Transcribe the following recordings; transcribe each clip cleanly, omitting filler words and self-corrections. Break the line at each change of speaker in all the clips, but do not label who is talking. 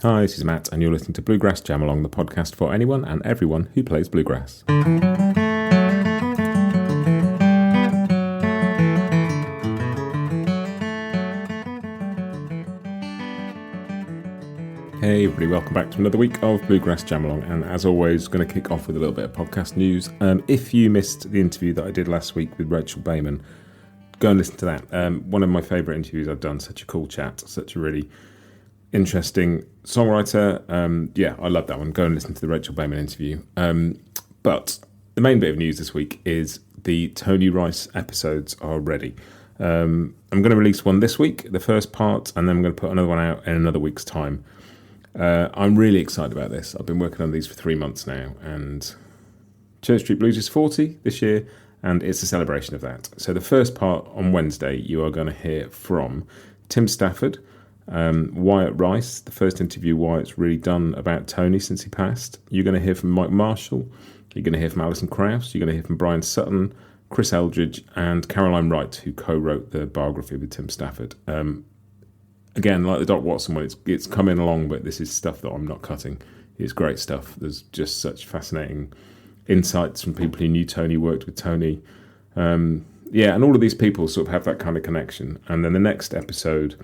Hi, this is Matt, and you're listening to Bluegrass Jam Along, the podcast for anyone and everyone who plays bluegrass. Hey everybody, welcome back to another week of Bluegrass Jam Along, and as always, going to kick off with a little bit of podcast news. If you missed the interview that I did last week with Rachel Bayman, go and listen to that. One of my favourite interviews I've done, such a cool chat, such a really interesting songwriter. I love that one. Go and listen to the Rachel Bayman interview. But the main bit of news this week is the Tony Rice episodes are ready. I'm going to release one this week, the first part, and then I'm going to put another one out in another week's time. I'm really excited about this. I've been working on these for 3 months now, and Church Street Blues is 40 this year, and it's a celebration of that. So the first part on Wednesday, you are going to hear from Tim Stafford, Wyatt Rice, the first interview Wyatt's really done about Tony since he passed. You're going to hear from Mike Marshall, you're going to hear from Alison Krauss, you're going to hear from Bryan Sutton, Chris Eldridge, and Caroline Wright, who co-wrote the biography with Tim Stafford. Again, like the Doc Watson one, it's coming along, but this is stuff that I'm not cutting. It's great stuff. There's just such fascinating insights from people who knew Tony, worked with Tony. And all of these people sort of have that kind of connection. And then the next episode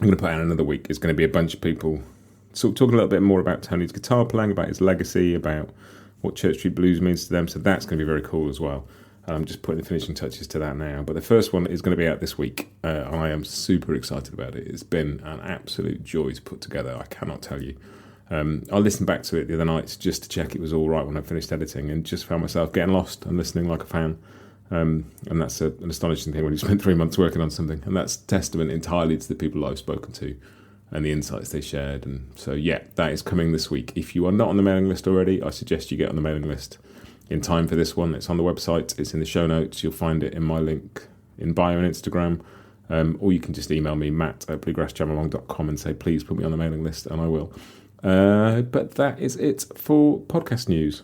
I'm going to put out another week is going to be a bunch of people sort of talking a little bit more about Tony's guitar playing, about his legacy, about what Church Street Blues means to them. So that's going to be very cool as well. I'm just putting the finishing touches to that now. But the first one is going to be out this week. I am super excited about it. It's been an absolute joy to put together. I cannot tell you. I listened back to it the other night just to check it was all right when I finished editing, and just found myself getting lost and listening like a fan. And that's an astonishing thing when you spend 3 months working on something. And that's testament entirely to the people I've spoken to and the insights they shared. And so, that is coming this week. If you are not on the mailing list already, I suggest you get on the mailing list in time for this one. It's on the website, it's in the show notes, you'll find it in my link in bio on Instagram, or you can just email me, matt@bluegrassjamalong.com, and say please put me on the mailing list, and I will. But that is it for podcast news.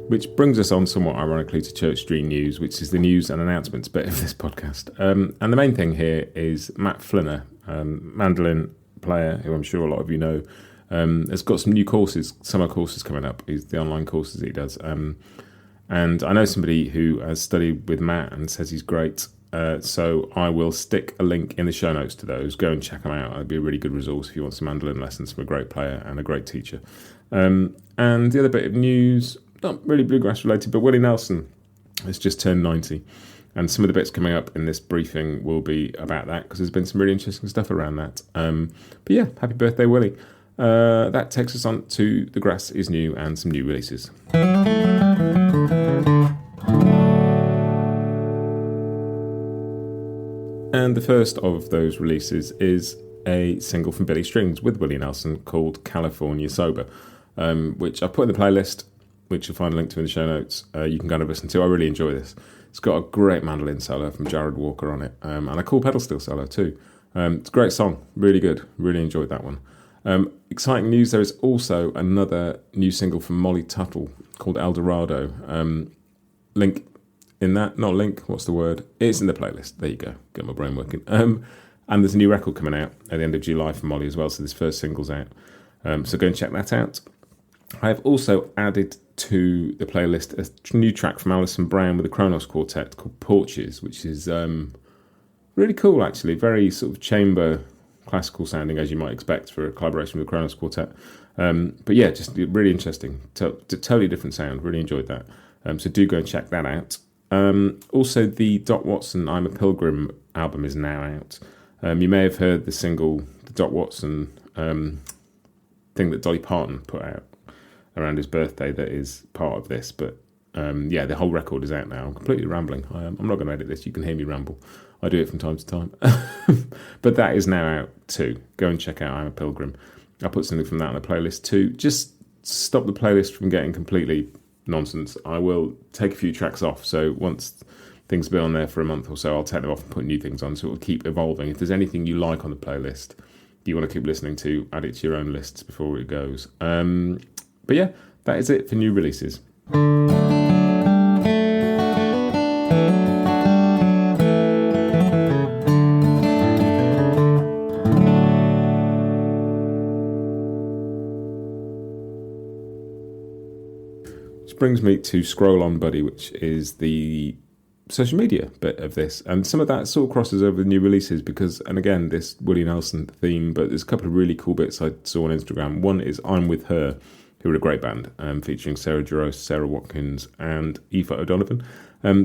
Which brings us on somewhat ironically to Church Street News, which is the news and announcements bit of this podcast. And the main thing here is Matt Flinner, mandolin player, who I'm sure a lot of you know, has got some new courses, summer courses coming up. Is the online courses he does. And I know somebody who has studied with Matt and says he's great. So I will stick a link in the show notes to those. Go and check them out. It'd be a really good resource if you want some mandolin lessons from a great player and a great teacher. And the other bit of news, not really bluegrass related, but Willie Nelson has just turned 90. And some of the bits coming up in this briefing will be about that, because there's been some really interesting stuff around that. Happy birthday, Willie. That takes us on to The Grass is New and some new releases. And the first of those releases is a single from Billy Strings with Willie Nelson called California Sober, which I put in the playlist, which you'll find a link to in the show notes. You can kind of listen to. I really enjoy this. It's got a great mandolin solo from Jared Walker on it, and a cool pedal steel solo too. It's a great song, really good. Really enjoyed that one. Exciting news, there is also another new single from Molly Tuttle called El Dorado. Link in that, not link, what's the word? It's in the playlist. There you go, get my brain working. And there's a new record coming out at the end of July from Molly as well, so this first single's out. So go and check that out. I have also added to the playlist a new track from Alison Brown with the Kronos Quartet called Porches, which is really cool actually, very sort of chamber classical sounding as you might expect for a collaboration with the Kronos Quartet. Just really interesting, totally different sound, really enjoyed that. So do go and check that out. Also the Doc Watson I'm a Pilgrim album is now out. You may have heard the single, the Doc Watson thing that Dolly Parton put out around his birthday that is part of this, but the whole record is out now. I'm completely rambling. I'm not going to edit this, you can hear me ramble. I do it from time to time. But that is now out too. Go and check out I'm a Pilgrim. I'll put something from that on the playlist too. Just stop the playlist from getting completely nonsense. I will take a few tracks off, so once things have been on there for a month or so, I'll take them off and put new things on, so it'll keep evolving. If there's anything you like on the playlist you want to keep listening to, add it to your own lists before it goes. That is it for new releases. which brings me to Scroll On Buddy, which is the social media bit of this. And some of that sort of crosses over with new releases because, and again, this Willie Nelson theme, but there's a couple of really cool bits I saw on Instagram. One is I'm With Her, who are a great band, featuring Sarah Jarosz, Sarah Watkins, and Aoife O'Donovan.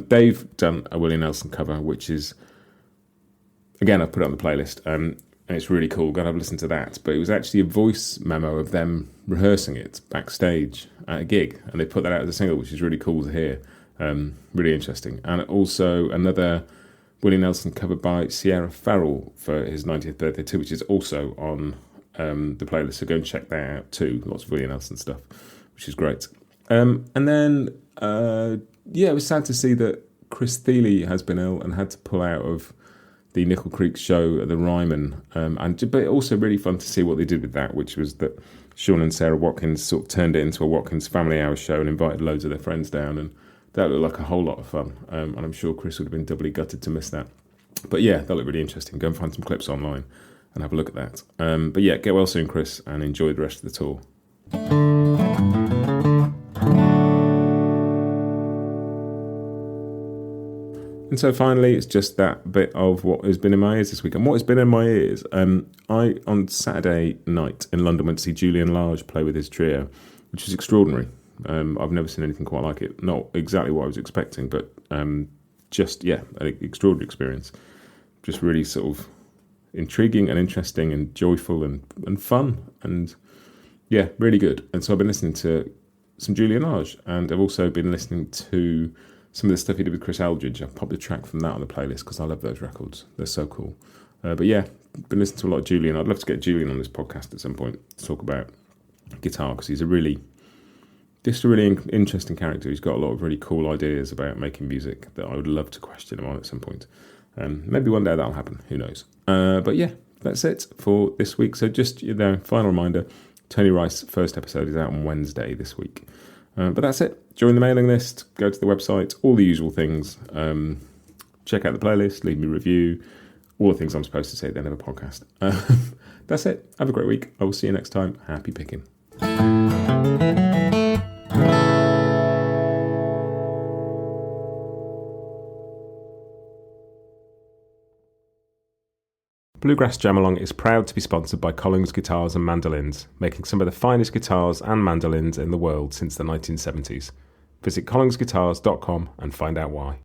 They've done a Willie Nelson cover, which is, again, I've put it on the playlist, and it's really cool. Go and have a listen to that. But it was actually a voice memo of them rehearsing it backstage at a gig, and they put that out as a single, which is really cool to hear. Really interesting. And also another Willie Nelson cover by Sierra Farrell for his 90th birthday too, which is also on the playlist. So go and check that out too. Lots of Willie Nelson stuff, which is great. And then, it was sad to see that Chris Thiele has been ill and had to pull out of the Nickel Creek show at the Ryman. But also really fun to see what they did with that, which was that Sean and Sarah Watkins sort of turned it into a Watkins Family Hour show and invited loads of their friends down, and that looked like a whole lot of fun. And I'm sure Chris would have been doubly gutted to miss that. But yeah, that looked really interesting. Go and find some clips online and have a look at that. But yeah, get well soon, Chris, and enjoy the rest of the tour. And so finally, it's just that bit of what has been in my ears this week. And what has been in my ears, I, on Saturday night in London, went to see Julian Lage play with his trio, which was extraordinary. I've never seen anything quite like it. Not exactly what I was expecting, but just, an extraordinary experience. Just really sort of intriguing and interesting and joyful and fun. And yeah, really good. And so I've been listening to some Julian Lage, and I've also been listening to some of the stuff he did with Chris Eldridge. I've popped a track from that on the playlist because I love those records. They're so cool. But yeah, been listening to a lot of Julian. I'd love to get Julian on this podcast at some point to talk about guitar, because he's a really interesting character. He's got a lot of really cool ideas about making music that I would love to question him on at some point. Maybe one day that'll happen. Who knows? But yeah, that's it for this week. So just, final reminder, Tony Rice's first episode is out on Wednesday this week. But that's it. Join the mailing list, go to the website, all the usual things. Check out the playlist, leave me a review, all the things I'm supposed to say at the end of a podcast. That's it. Have a great week. I will see you next time. Happy picking. Bluegrass Jam Along is proud to be sponsored by Collings Guitars and Mandolins, making some of the finest guitars and mandolins in the world since the 1970s. Visit collingsguitars.com and find out why.